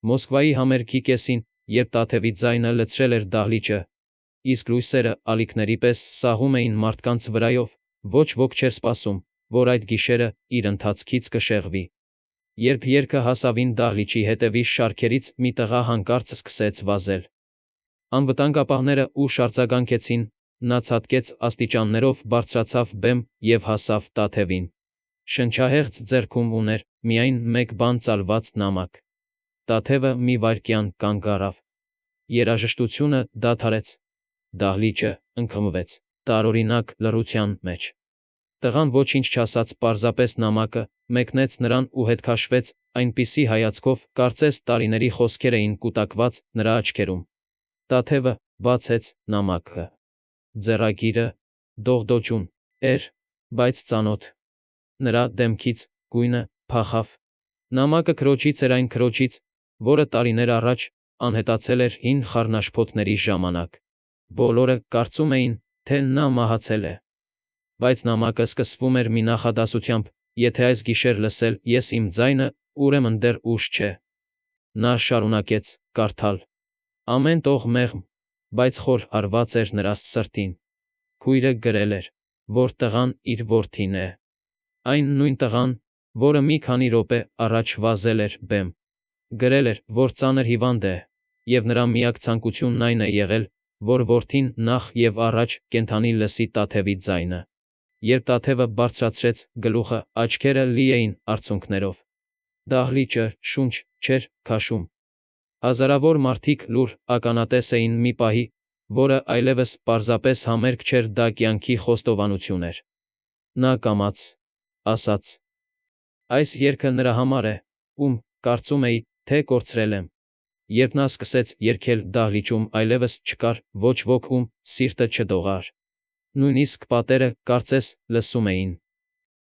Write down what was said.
Մոսկվայի համերգի կեսին, երբ Տաթևի ձայնը լցրել էր դահլիճը, իսկ լույսերը ալիքների պես սահում էին մարդկանց վրայով, ոչ ոք չէր սպասում, որ այդ գիշերը իր ընթացքից կշեղվի։ Երբ երգը հասավին դահլիճի հետևի շարքերից մի տղա հանկարծ սկսեց վազել։ Անվտանգապահները ուշ արձագանքեցին, նա ցատկեց աստիճաններով բարձրացավ բեմ և հասավ Տաթևին։ Շնչահեղձ ձեռքում ուներ միայն մեկ բան ծալված նամակ։ Տաթևը մի վայրկյան կանգ առավ։ Երաժշտությունը դադարեց։ Դահլիճը ընկղմվեց տարօրինակ լռության մեջ։ Տղան ոչինչ չասաց, պարզապես նամակը մեկնեց նրան ու հետ քաշվեց այնպիսի հայացքով, կարծես տարիների խոսքեր էին կուտակված նրա աչքերում։ Տաթևը բացեց նամակը։ Ձեռագիրը դողդոջուն էր, բայց ծանոթ։ Նրա դեմքից գույնը փախավ։ Նամակը քրոջից էր, այն քրոջից, որը տարիներ առաջ անհետացել էր հին խառնաշփոթների ժամանակ։ Բոլորը կարծում էին, թե նա մահացել է։ Բայց նամակը սկսվում էր մի նախադասությամբ. «Եթե այս գիշեր լսել ես իմ ձայնը, ուրեմն դեռ ուշ չէ»։ Նա շարունակեց կարդալ։ Ամեն տող մեղմ, բայց խոր հարված էր նրա սրտին։ Քույրը գրել էր, որ տղան իր որդին է։ Այն նույն տղան, որը մի քանի րոպե առաջ վազել էր բեմ։ Գրել էր, որ ծանր հիվանդ է, և նրա միակ ցանկությունն այն է եղել, որ որդին նախ և առաջ կենդանի լսի Տաթևի ձայնը։ Երբ Տաթևը բարձրացրեց գլուխը, աչքերը լի էին արցունքներով։ Դահլիճը շունչ չէր քաշում։ Հազարավոր մարդիկ լուռ ականատես էին մի պահի, որը այլևս պարզապես համերգ չէր, դա կյանքի խոստովանություն էր։ Նա կամաց ասաց. «Այս երգը նրա համար է, ում, կարծում էի, թե կորցրել եմ»։ Երբ նա սկսեց երգել, դահլիճում այլևս չկար ոչ ոք, ում սիրտը չդողար։ Նույնիսկ պատերը, կարծես, լսում էին։